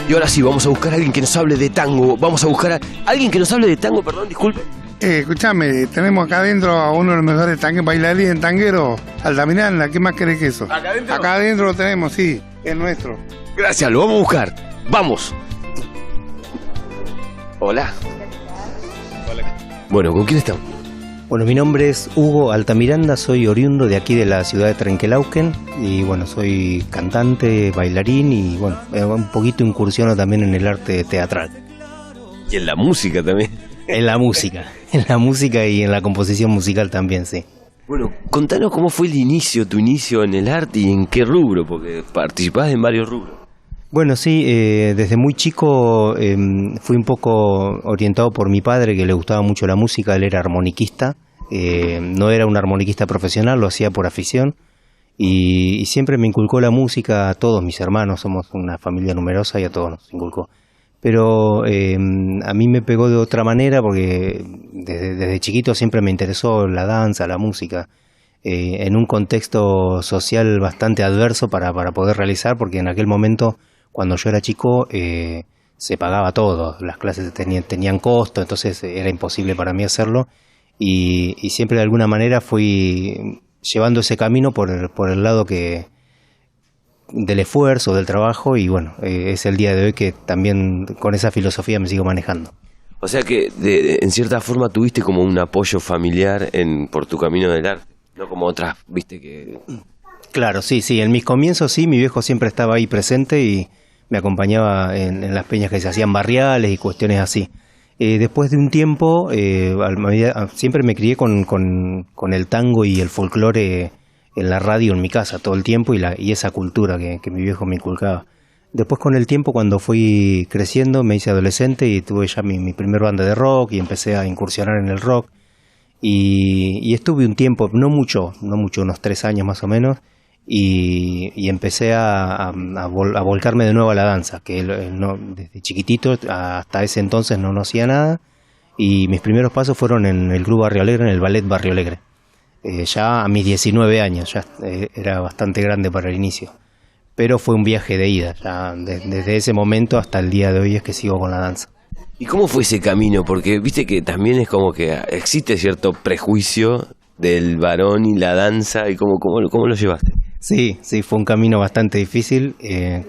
Y ahora sí, vamos a buscar a alguien que nos hable de tango. Vamos a buscar a alguien que nos hable de tango, perdón, disculpe. Escuchame, tenemos acá adentro a uno de los mejores bailarines tangueros, Altamiranda. ¿Qué más querés que eso? Acá adentro lo tenemos, sí, es nuestro. Gracias, lo vamos a buscar. ¡Vamos! Hola. Hola. Bueno, ¿con quién estamos? Bueno, mi nombre es Hugo Altamiranda, soy oriundo de aquí de la ciudad de Trenquelauquen y bueno, soy cantante, bailarín y bueno, un poquito incursiono también en el arte teatral. Y en la música también. En la música y en la composición musical también, sí. Bueno, contanos cómo fue el inicio, tu inicio en el arte y en qué rubro, porque participás en varios rubros. Bueno, sí, desde muy chico fui un poco orientado por mi padre, que le gustaba mucho la música. Él era armoniquista, no era un armoniquista profesional, lo hacía por afición y siempre me inculcó la música a todos mis hermanos. Somos una familia numerosa y a todos nos inculcó. Pero a mí me pegó de otra manera porque desde chiquito siempre me interesó la danza, la música, en un contexto social bastante adverso para poder realizar, porque en aquel momento, cuando yo era chico, se pagaba todo, las clases tenían costo, entonces era imposible para mí hacerlo y siempre de alguna manera fui llevando ese camino por el lado del esfuerzo, del trabajo y bueno, es el día de hoy que también con esa filosofía me sigo manejando. O sea que en cierta forma tuviste como un apoyo familiar por tu camino del arte, no como otras, viste que... Claro, sí, en mis comienzos sí, mi viejo siempre estaba ahí presente y me acompañaba en las peñas que se hacían barriales y cuestiones así. Después de un tiempo, siempre me crié con el tango y el folclore en la radio en mi casa todo el tiempo y esa cultura que mi viejo me inculcaba. Después con el tiempo, cuando fui creciendo, me hice adolescente y tuve ya mi primer banda de rock y empecé a incursionar en el rock y estuve un tiempo, no mucho, unos 3 años más o menos, y empecé a volcarme de nuevo a la danza, que desde chiquitito hasta ese entonces no hacía nada y mis primeros pasos fueron en el Club Barrio Alegre, en el Ballet Barrio Alegre. Ya a mis 19 años, ya era bastante grande para el inicio, pero fue un viaje de ida, ya desde ese momento hasta el día de hoy es que sigo con la danza. ¿Y cómo fue ese camino? Porque viste que también es como que existe cierto prejuicio del varón y la danza, y ¿cómo lo llevaste? Sí, fue un camino bastante difícil,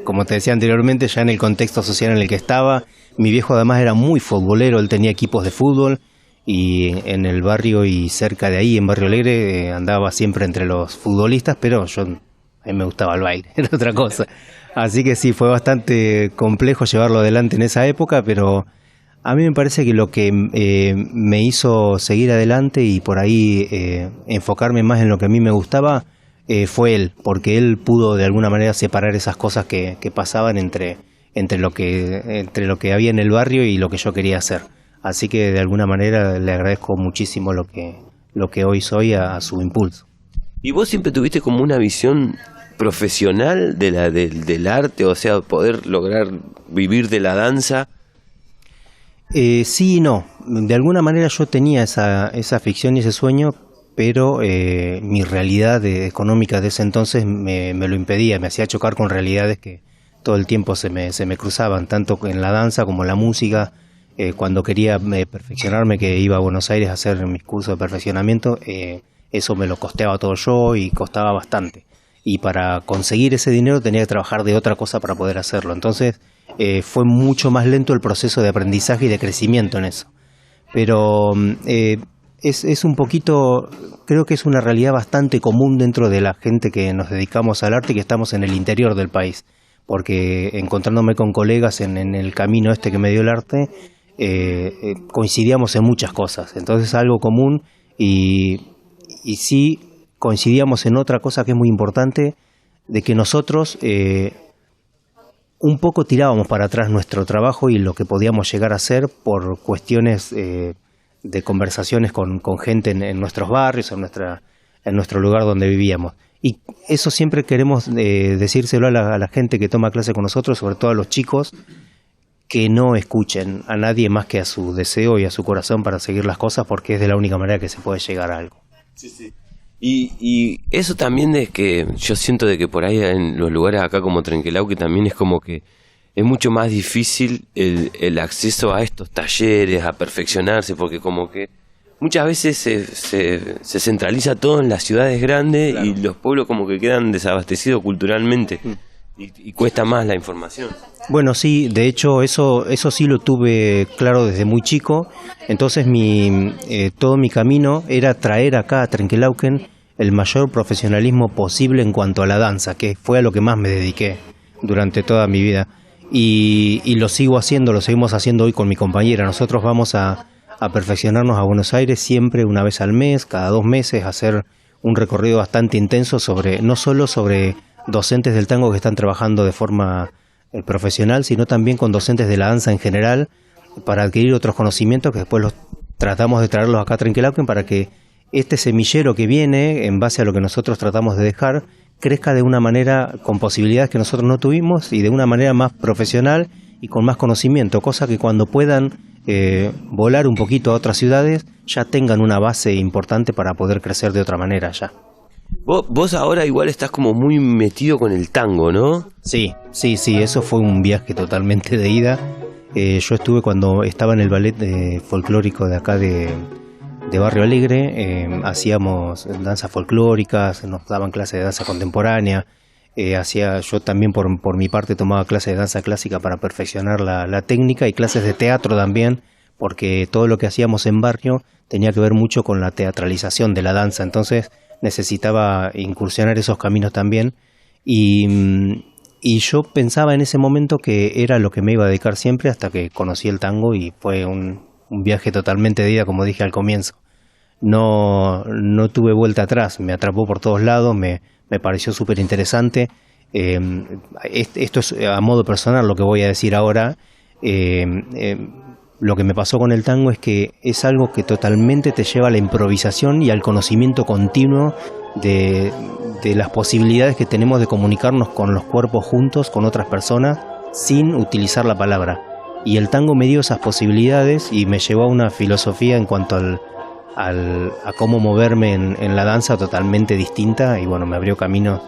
como te decía anteriormente, ya en el contexto social en el que estaba, mi viejo además era muy futbolero, él tenía equipos de fútbol, y en el barrio y cerca de ahí, en Barrio Alegre, andaba siempre entre los futbolistas, pero a mí me gustaba el baile, era otra cosa. Así que sí, fue bastante complejo llevarlo adelante en esa época, pero a mí me parece que lo que me hizo seguir adelante y por ahí enfocarme más en lo que a mí me gustaba fue él, porque él pudo de alguna manera separar esas cosas que pasaban entre lo que había en el barrio y lo que yo quería hacer. Así que de alguna manera le agradezco muchísimo lo que hoy soy a su impulso. ¿Y vos siempre tuviste como una visión profesional del arte, o sea, poder lograr vivir de la danza? Sí y no. De alguna manera yo tenía esa ficción y ese sueño, pero mi realidad económica de ese entonces me lo impedía, me hacía chocar con realidades que todo el tiempo se me cruzaban, tanto en la danza como en la música. Cuando quería perfeccionarme, que iba a Buenos Aires a hacer mis cursos de perfeccionamiento, eso me lo costeaba todo yo y costaba bastante. Y para conseguir ese dinero tenía que trabajar de otra cosa para poder hacerlo. Entonces fue mucho más lento el proceso de aprendizaje y de crecimiento en eso. Pero es un poquito, creo que es una realidad bastante común dentro de la gente que nos dedicamos al arte y que estamos en el interior del país. Porque encontrándome con colegas en el camino que me dio el arte, coincidíamos en muchas cosas, entonces algo común y sí coincidíamos en otra cosa que es muy importante, de que nosotros un poco tirábamos para atrás nuestro trabajo y lo que podíamos llegar a hacer por cuestiones de conversaciones con gente en nuestros barrios, en nuestro lugar donde vivíamos. Y eso siempre queremos decírselo a la gente que toma clase con nosotros, sobre todo a los chicos, que no escuchen a nadie más que a su deseo y a su corazón para seguir las cosas, porque es de la única manera que se puede llegar a algo. Sí, sí. Y eso también es que yo siento de que por ahí en los lugares acá como Trenquelauquen también es como que es mucho más difícil el acceso a estos talleres, a perfeccionarse, porque como que muchas veces se centraliza todo en las ciudades grandes, claro, y los pueblos como que quedan desabastecidos culturalmente y cuesta más la información. Bueno, sí, de hecho eso sí lo tuve claro desde muy chico. Entonces todo mi camino era traer acá a Trenquelauquen el mayor profesionalismo posible en cuanto a la danza, que fue a lo que más me dediqué durante toda mi vida. Y lo seguimos haciendo hoy con mi compañera. Nosotros vamos a perfeccionarnos a Buenos Aires siempre una vez al mes, cada 2 meses, hacer un recorrido bastante intenso no solo sobre docentes del tango que están trabajando de forma profesional, sino también con docentes de la danza en general, para adquirir otros conocimientos que después tratamos de traerlos acá a Trenquelauquen para que este semillero que viene, en base a lo que nosotros tratamos de dejar, crezca de una manera con posibilidades que nosotros no tuvimos y de una manera más profesional y con más conocimiento, cosa que cuando puedan volar un poquito a otras ciudades ya tengan una base importante para poder crecer de otra manera ya. Vos ahora igual estás como muy metido con el tango, ¿no? Sí, eso fue un viaje totalmente de ida. Yo estuve cuando estaba en el ballet folclórico de acá de Barrio Alegre, hacíamos danzas folclóricas, nos daban clases de danza contemporánea, yo también por mi parte tomaba clases de danza clásica para perfeccionar la técnica y clases de teatro también, porque todo lo que hacíamos en barrio tenía que ver mucho con la teatralización de la danza, entonces necesitaba incursionar esos caminos también y yo pensaba en ese momento que era lo que me iba a dedicar siempre hasta que conocí el tango y fue un viaje totalmente de ida, como dije al comienzo. No tuve vuelta atrás, me atrapó por todos lados, me pareció súper interesante. Esto es a modo personal lo que voy a decir ahora. Lo que me pasó con el tango es que es algo que totalmente te lleva a la improvisación y al conocimiento continuo de las posibilidades que tenemos de comunicarnos con los cuerpos juntos, con otras personas, sin utilizar la palabra. Y el tango me dio esas posibilidades y me llevó a una filosofía en cuanto a cómo moverme en la danza totalmente distinta y bueno, me abrió caminos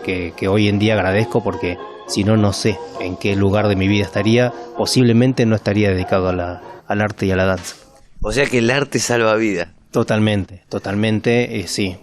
que hoy en día agradezco porque si no, no sé en qué lugar de mi vida estaría, posiblemente no estaría dedicado al arte y a la danza. O sea que el arte salva vida. Totalmente, sí,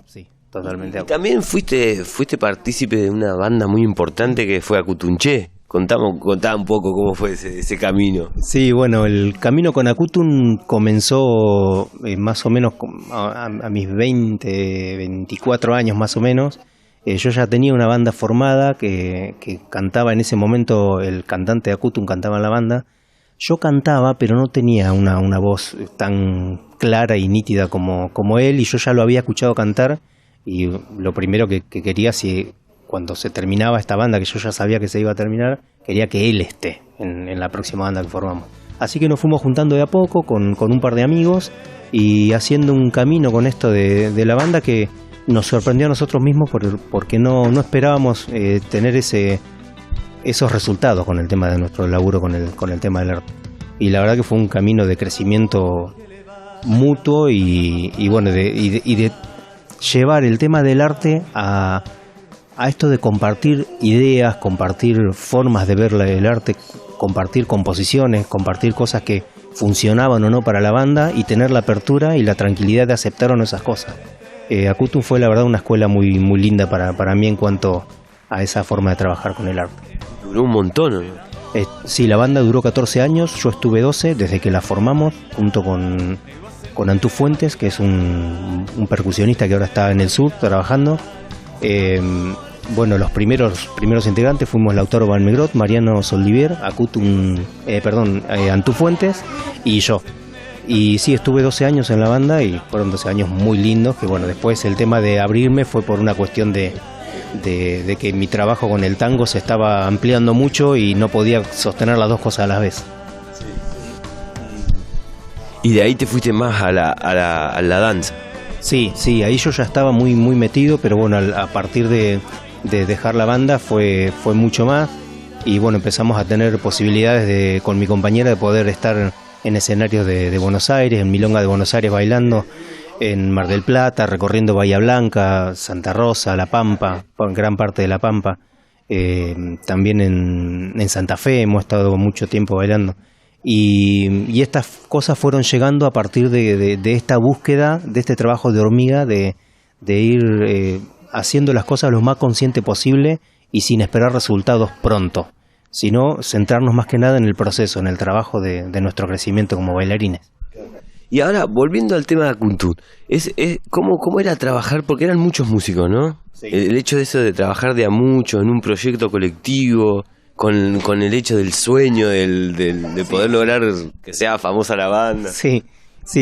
totalmente. Y también fuiste partícipe de una banda muy importante que fue Acutunché. Contá un poco cómo fue ese camino. Sí, bueno, el camino con Acutun comenzó más o menos a mis 24 años más o menos. Yo ya tenía una banda formada que cantaba en ese momento, el cantante de Acutun cantaba en la banda. Yo cantaba, pero no tenía una voz tan clara y nítida como él, y yo ya lo había escuchado cantar, y lo primero que quería, cuando se terminaba esta banda, que yo ya sabía que se iba a terminar, quería que él esté en la próxima banda que formamos. Así que nos fuimos juntando de a poco con un par de amigos y haciendo un camino con esto de la banda que nos sorprendió a nosotros mismos porque no esperábamos tener esos resultados con el tema de nuestro laburo con el tema del arte. Y la verdad que fue un camino de crecimiento mutuo y bueno, de llevar el tema del arte a esto de compartir ideas, compartir formas de ver el arte, compartir composiciones, compartir cosas que funcionaban o no para la banda y tener la apertura y la tranquilidad de aceptar o no esas cosas. Acutun fue la verdad una escuela muy, muy linda para mí en cuanto a esa forma de trabajar con el arte. Duró un montón, ¿no? Sí, la banda duró 14 años, yo estuve 12 desde que la formamos junto con Antú Fuentes, que es un percusionista que ahora está en el sur trabajando. Bueno, los primeros integrantes fuimos Lautaro Valmegrot, Mariano Soldivier, Antú Fuentes y yo. Y sí, estuve 12 años en la banda y fueron 12 años muy lindos, que bueno, después el tema de abrirme fue por una cuestión de que mi trabajo con el tango se estaba ampliando mucho y no podía sostener las dos cosas a la vez. Y de ahí te fuiste más a la danza. Sí, ahí yo ya estaba muy, muy metido, pero bueno, a partir de dejar la banda fue mucho más. y bueno, empezamos a tener posibilidades con mi compañera de poder estar en escenarios de Buenos Aires, en Milonga de Buenos Aires bailando, en Mar del Plata, recorriendo Bahía Blanca, Santa Rosa, La Pampa, gran parte de La Pampa, también en Santa Fe hemos estado mucho tiempo bailando. Y estas cosas fueron llegando a partir de esta búsqueda, de este trabajo de hormiga, de ir haciendo las cosas lo más consciente posible y sin esperar resultados pronto, sino centrarnos más que nada en el proceso, en el trabajo de nuestro crecimiento como bailarines. Y ahora, volviendo al tema de Akuntun, ¿cómo era trabajar? Porque eran muchos músicos, ¿no? Sí. El hecho de eso de trabajar de a muchos en un proyecto colectivo, con el hecho del sueño, de poder lograr que sea famosa la banda. Sí,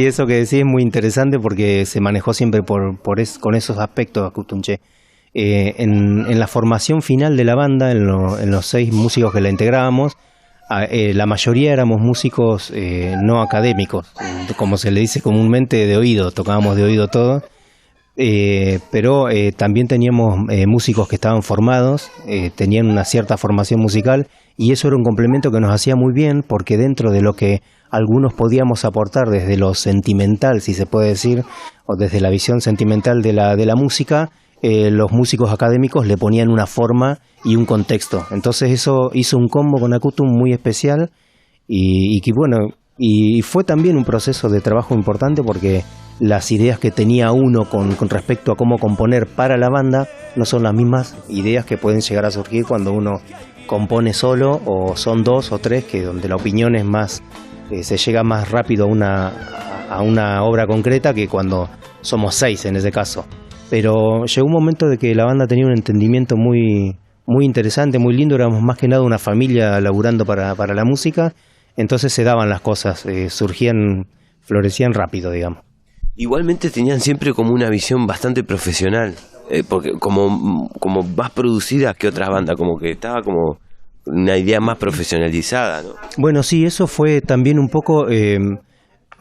eso que decís es muy interesante porque se manejó siempre con esos aspectos Akutunche. En la formación final de la banda, en los 6 músicos que la integrábamos, la mayoría éramos músicos no académicos, como se le dice comúnmente, de oído, tocábamos de oído todo. Pero también teníamos músicos que estaban formados, tenían una cierta formación musical y eso era un complemento que nos hacía muy bien porque dentro de lo que algunos podíamos aportar desde lo sentimental, si se puede decir, o desde la visión sentimental de la música, los músicos académicos le ponían una forma y un contexto. Entonces eso hizo un combo con Akuntun muy especial y fue también un proceso de trabajo importante porque las ideas que tenía uno con respecto a cómo componer para la banda no son las mismas ideas que pueden llegar a surgir cuando uno compone solo o son 2 o 3, que donde la opinión es más, se llega más rápido a una obra concreta que cuando somos 6 en ese caso. Pero llegó un momento de que la banda tenía un entendimiento muy, muy interesante, muy lindo, éramos más que nada una familia laburando para la música, entonces se daban las cosas, florecían rápido, digamos. Igualmente tenían siempre como una visión bastante profesional, porque como más producida que otras bandas, como que estaba como una idea más profesionalizada, ¿no? Bueno, sí, eso fue también un poco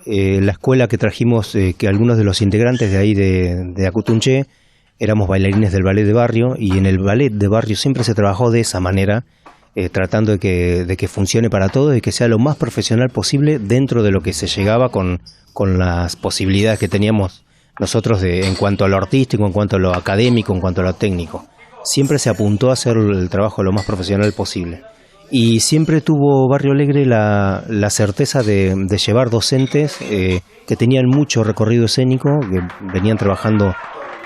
la escuela que trajimos, que algunos de los integrantes de ahí de Akutunche éramos bailarines del ballet de barrio y en el ballet de barrio siempre se trabajó de esa manera, tratando de que funcione para todos y que sea lo más profesional posible dentro de lo que se llegaba con las posibilidades que teníamos nosotros en cuanto a lo artístico, en cuanto a lo académico, en cuanto a lo técnico. Siempre se apuntó a hacer el trabajo lo más profesional posible. Y siempre tuvo Barrio Alegre la certeza de llevar docentes que tenían mucho recorrido escénico, que venían trabajando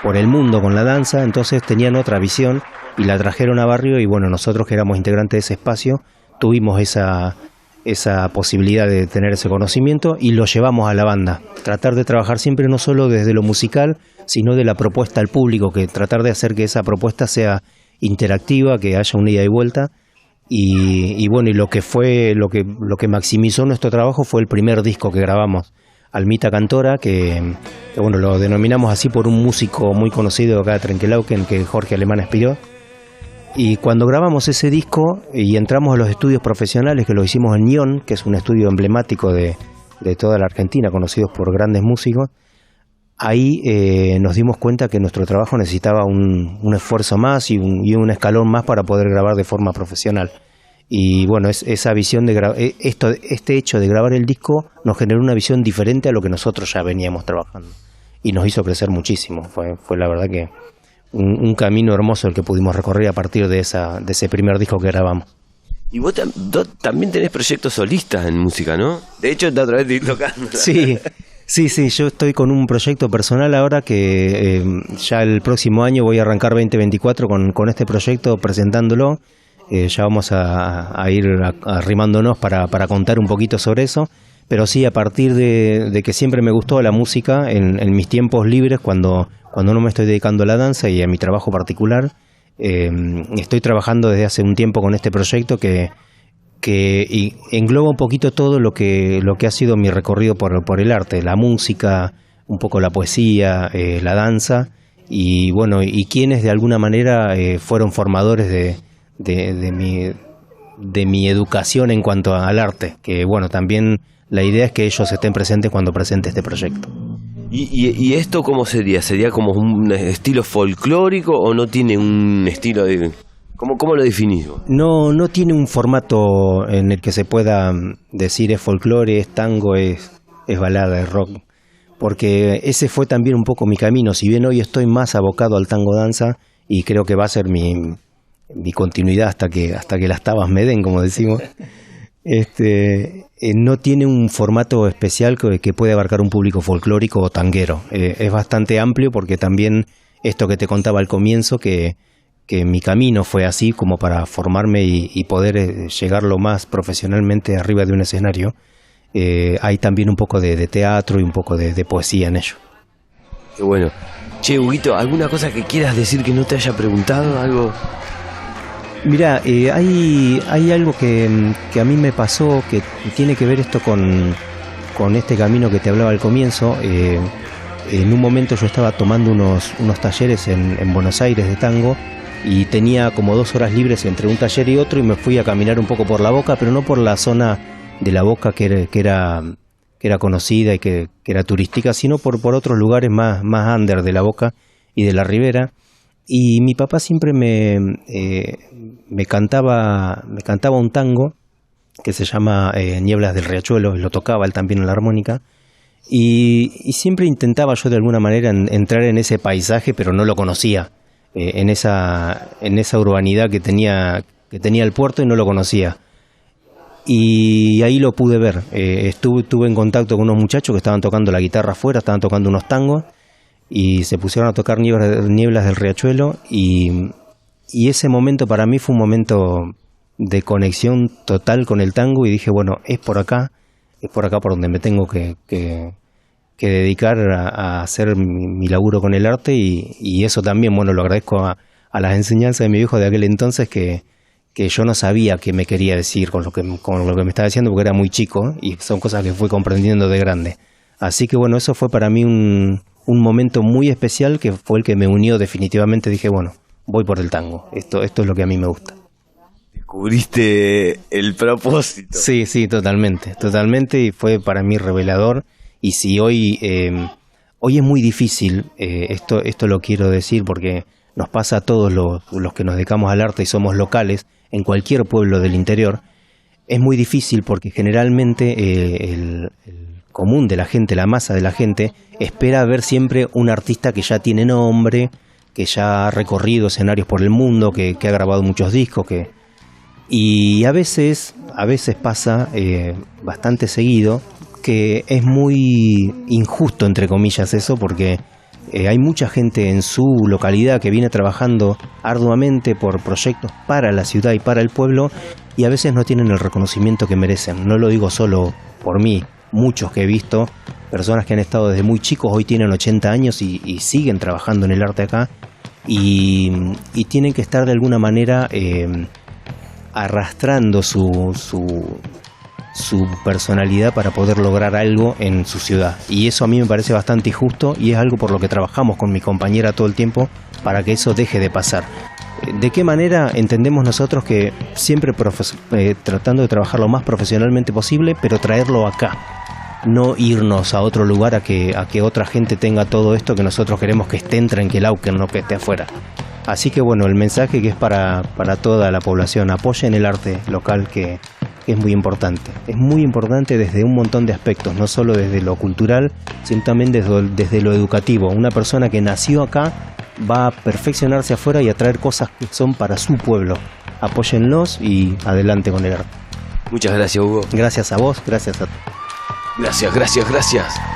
por el mundo con la danza, entonces tenían otra visión y la trajeron a Barrio y bueno, nosotros que éramos integrantes de ese espacio tuvimos esa posibilidad de tener ese conocimiento y lo llevamos a la banda. Tratar de trabajar siempre no solo desde lo musical, sino de la propuesta al público, que tratar de hacer que esa propuesta sea interactiva, que haya una ida y vuelta. Y bueno, y lo que maximizó nuestro trabajo fue el primer disco que grabamos, Almita Cantora, que bueno, lo denominamos así por un músico muy conocido acá de Trenquelauquen, que Jorge Alemán Espiró. Y cuando grabamos ese disco y entramos a los estudios profesionales, que lo hicimos en Nyon, que es un estudio emblemático de toda la Argentina, conocidos por grandes músicos, ahí nos dimos cuenta que nuestro trabajo necesitaba un esfuerzo más y un escalón más para poder grabar de forma profesional. Y bueno, esa visión este hecho de grabar el disco nos generó una visión diferente a lo que nosotros ya veníamos trabajando. Y nos hizo crecer muchísimo. Fue la verdad que un camino hermoso el que pudimos recorrer a partir de ese primer disco que grabamos. Y vos también tenés proyectos solistas en música, ¿no? De hecho, la otra vez te vi tocando. Sí, yo estoy con un proyecto personal ahora que ya el próximo año voy a arrancar 2024 con este proyecto presentándolo. Ya vamos a ir arrimándonos para contar un poquito sobre eso. Pero sí, a partir de que siempre me gustó la música, en mis tiempos libres, cuando no me estoy dedicando a la danza y a mi trabajo particular, estoy trabajando desde hace un tiempo con este proyecto que engloba un poquito todo lo que ha sido mi recorrido por el arte, la música, un poco la poesía, la danza y bueno, y quienes de alguna manera fueron formadores de mi educación en cuanto al arte, que bueno, también la idea es que ellos estén presentes cuando presente este proyecto. ¿Y esto cómo sería? ¿Sería como un estilo folclórico o no tiene un estilo ¿Cómo lo definís vos? No tiene un formato en el que se pueda decir es folclore, es tango, es balada, es rock. Porque ese fue también un poco mi camino. Si bien hoy estoy más abocado al tango danza, y creo que va a ser mi continuidad hasta que las tabas me den, como decimos, no tiene un formato especial que puede abarcar un público folclórico o tanguero. Es bastante amplio porque también esto que te contaba al comienzo, que mi camino fue así como para formarme y poder llegar lo más profesionalmente arriba de un escenario. Hay también un poco de teatro y un poco de poesía en ello. Qué bueno. Che, Huguito, ¿alguna cosa que quieras decir que no te haya preguntado? ¿Algo? Mira, hay algo que a mí me pasó que tiene que ver esto con este camino que te hablaba al comienzo. En un momento yo estaba tomando unos talleres en Buenos Aires de tango y tenía como 2 horas libres entre un taller y otro y me fui a caminar un poco por la Boca, pero no por la zona de la Boca que era conocida y que era turística, sino por otros lugares más under de la Boca y de la Ribera. Y mi papá siempre me cantaba un tango que se llama Nieblas del Riachuelo, lo tocaba él también en la armónica, y siempre intentaba yo de alguna manera entrar en ese paisaje, pero no lo conocía, en esa urbanidad que tenía el puerto y no lo conocía. Y ahí lo pude ver. Estuve en contacto con unos muchachos que estaban tocando la guitarra afuera, estaban tocando unos tangos y se pusieron a tocar Nieblas del Riachuelo y ese momento para mí fue un momento de conexión total con el tango y dije, bueno, es por acá por donde me tengo que dedicar a hacer mi laburo con el arte y eso también, bueno, lo agradezco a las enseñanzas de mi viejo de aquel entonces que yo no sabía qué me quería decir con lo que me estaba diciendo porque era muy chico y son cosas que fui comprendiendo de grande. Así que bueno, eso fue para mí un momento muy especial que fue el que me unió definitivamente. Dije, bueno, voy por el tango. Esto es lo que a mí me gusta. Descubriste el propósito. Sí, totalmente y fue para mí revelador. Y si hoy es muy difícil, esto lo quiero decir porque nos pasa a todos los que nos dedicamos al arte y somos locales en cualquier pueblo del interior, es muy difícil porque generalmente el común de la gente, la masa de la gente, espera ver siempre un artista que ya tiene nombre, que ya ha recorrido escenarios por el mundo, que ha grabado muchos discos, y a veces pasa bastante seguido que es muy injusto, entre comillas, eso, porque hay mucha gente en su localidad que viene trabajando arduamente por proyectos para la ciudad y para el pueblo y a veces no tienen el reconocimiento que merecen. No lo digo solo por mí, muchos que he visto, personas que han estado desde muy chicos, hoy tienen 80 años y siguen trabajando en el arte acá y tienen que estar de alguna manera arrastrando su personalidad para poder lograr algo en su ciudad. Y eso a mí me parece bastante injusto y es algo por lo que trabajamos con mi compañera todo el tiempo para que eso deje de pasar. ¿De qué manera? Entendemos nosotros que siempre tratando de trabajar lo más profesionalmente posible, pero traerlo acá. No irnos a otro lugar a que otra gente tenga todo esto que nosotros queremos que esté en Trenquelauquen, no que esté afuera. Así que bueno, el mensaje que es para toda la población, apoyen el arte local que es muy importante. Es muy importante desde un montón de aspectos, no solo desde lo cultural, sino también desde lo educativo. Una persona que nació acá va a perfeccionarse afuera y a traer cosas que son para su pueblo. Apóyenlos y adelante con el arte. Muchas gracias, Hugo. Gracias a vos, gracias a... Gracias.